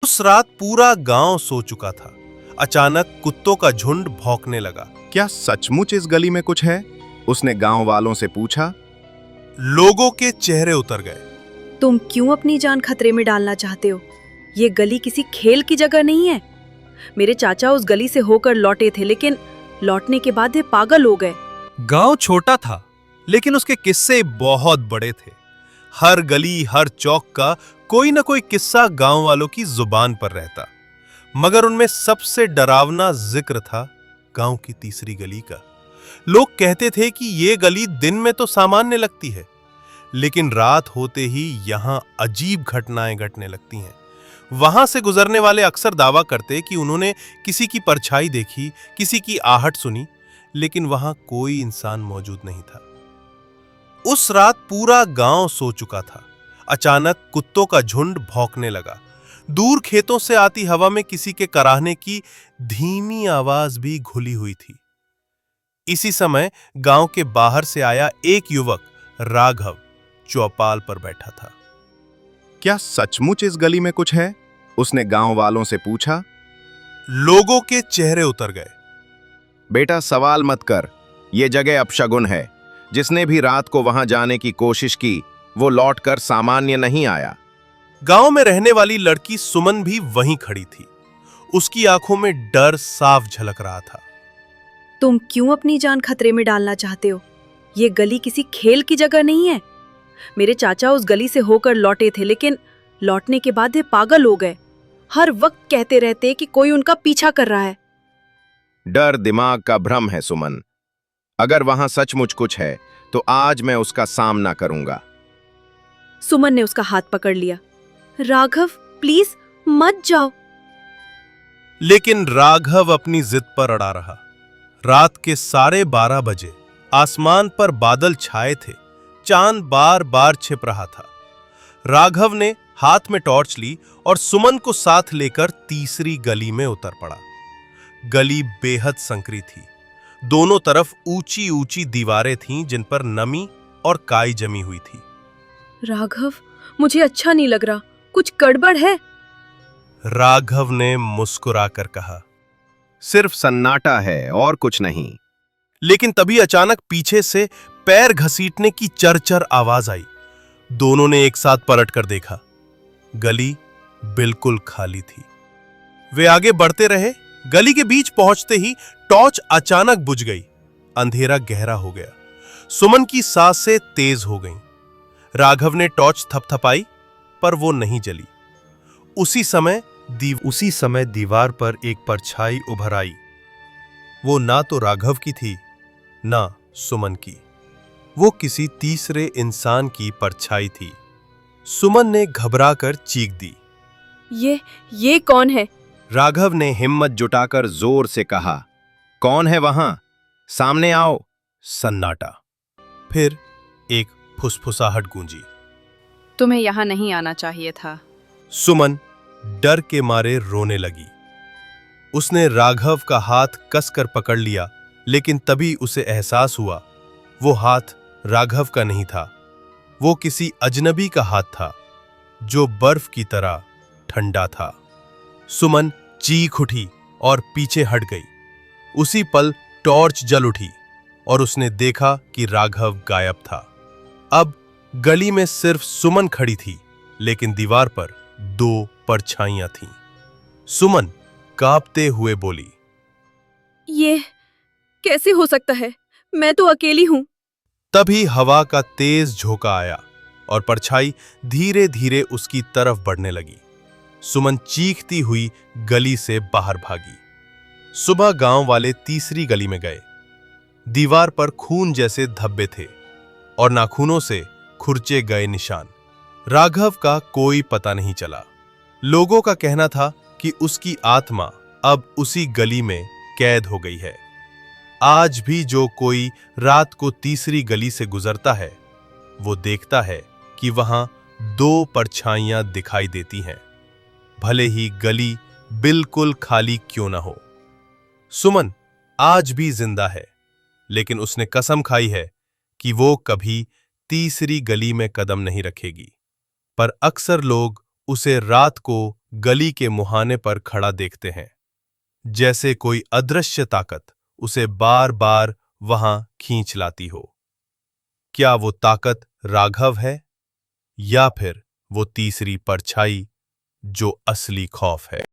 उस रात पूरा गांव सो चुका था। अचानक कुत्तों का झुंड भौंकने लगा। क्या सचमुच इस गली में कुछ है? उसने गांव वालों से पूछा। लोगों के चेहरे उतर गए। तुम क्यों अपनी जान खतरे में डालना चाहते हो? ये गली किसी खेल की जगह नहीं है। मेरे चाचा उस गली से होकर लौटे थे, लेकिन लौटने के बाद वे पागल हो गए। गांव छोटा था, लेकिन उसके किस्से बहुत बड़े थे। हर गली, हर चौक का कोई ना कोई किस्सा गांव वालों की जुबान पर रहता। मगर उनमें सबसे डरावना जिक्र था गांव की तीसरी गली का। लोग कहते थे कि ये गली दिन में तो सामान्य लगती है, लेकिन रात होते ही यहां अजीब घटनाएं घटने लगती हैं। वहां से गुजरने वाले अक्सर दावा करते कि उन्होंने किसी की परछाई देखी, किसी की आहट सुनी, लेकिन वहां कोई इंसान मौजूद नहीं था। उस रात पूरा गांव सो चुका था। अचानक कुत्तों का झुंड भौंकने लगा। दूर खेतों से आती हवा में किसी के कराहने की धीमी आवाज भी घुली हुई थी। इसी समय गांव के बाहर से आया एक युवक, राघव, चौपाल पर बैठा था। क्या सचमुच इस गली में कुछ है? उसने गांव वालों से पूछा। लोगों के चेहरे उतर गए। बेटा, सवाल मत कर। यह जगह अपशगुन है। जिसने भी रात को वहां जाने की कोशिश की, वो लौटकर सामान्य नहीं आया। गांव में रहने वाली लड़की सुमन भी वहीं खड़ी थी। उसकी आंखों में डर साफ झलक रहा था। तुम क्यों अपनी जान खतरे में डालना चाहते हो? ये गली किसी खेल की जगह नहीं है। मेरे चाचा उस गली से होकर लौटे थे, लेकिन लौटने के बाद वे पागल हो गए। हर वक्त कहते रहते कि कोई उनका पीछा कर रहा है। डर दिमाग का भ्रम है सुमन। अगर वहां सचमुच कुछ है तो आज मैं उसका सामना करूंगा। सुमन ने उसका हाथ पकड़ लिया। राघव, प्लीज मत जाओ। लेकिन राघव अपनी जिद पर अड़ा रहा। रात के 12:30 बजे आसमान पर बादल छाए थे। चांद बार बार छिप रहा था। राघव ने हाथ में टॉर्च ली और सुमन को साथ लेकर तीसरी गली में उतर पड़ा। गली बेहद संकरी थी। दोनों तरफ ऊंची ऊंची दीवारें थीं, जिन पर नमी और काई जमी हुई थी। राघव, मुझे अच्छा नहीं लग रहा। कुछ गड़बड़ है? राघव ने मुस्कुराकर कहा। सिर्फ सन्नाटा है और कुछ नहीं। लेकिन तभी अचानक पीछे से पैर घसीटने की चरचर आवाज आई। दोनों ने एक साथ पलटकर देखा। गली बिल्कुल खाली थी। वे आगे बढ़ते रहे। गली के बीच पहुंचते ही टॉर्च अचानक बुझ गई। अंधेरा गहरा हो गया। सुमन की सांसें तेज हो गईं। राघव ने टॉर्च थपथपाई, पर वो नहीं जली। उसी समय दीवार पर एक परछाई उभर आई। वो ना तो राघव की थी, ना सुमन की। वो किसी तीसरे इंसान की परछाई थी। सुमन ने घबराकर चीख दी। ये कौन है? राघव ने हिम्मत जुटाकर जोर से कहा। कौन है वहां? सामने आओ। सन्नाटा। फिर एक फुसफुसाहट गूंजी। तुम्हें यहां नहीं आना चाहिए था। सुमन डर के मारे रोने लगी। उसने राघव का हाथ कसकर पकड़ लिया, लेकिन तभी उसे एहसास हुआ वो हाथ राघव का नहीं था। वो किसी अजनबी का हाथ था, जो बर्फ की तरह ठंडा था। सुमन चीख उठी और पीछे हट गई। उसी पल टॉर्च जल उठी और उसने देखा कि राघव गायब था। अब गली में सिर्फ सुमन खड़ी थी, लेकिन दीवार पर 2 परछाइयां थीं। सुमन कांपते हुए बोली, ये कैसे हो सकता है? मैं तो अकेली हूं। तभी हवा का तेज झोंका आया और परछाई धीरे धीरे उसकी तरफ बढ़ने लगी। सुमन चीखती हुई गली से बाहर भागी। सुबह गांव वाले तीसरी गली में गए। दीवार पर खून जैसे धब्बे थे और नाखूनों से खुरचे गए निशान। राघव का कोई पता नहीं चला। लोगों का कहना था कि उसकी आत्मा अब उसी गली में कैद हो गई है। आज भी जो कोई रात को तीसरी गली से गुजरता है, वो देखता है कि वहां 2 परछाइयां दिखाई देती हैं, भले ही गली बिल्कुल खाली क्यों ना हो। सुमन आज भी जिंदा है, लेकिन उसने कसम खाई है कि वो कभी तीसरी गली में कदम नहीं रखेगी। पर अक्सर लोग उसे रात को गली के मुहाने पर खड़ा देखते हैं, जैसे कोई अदृश्य ताकत उसे बार बार वहां खींच लाती हो। क्या वो ताकत राघव है या फिर वो तीसरी परछाई जो असली खौफ है?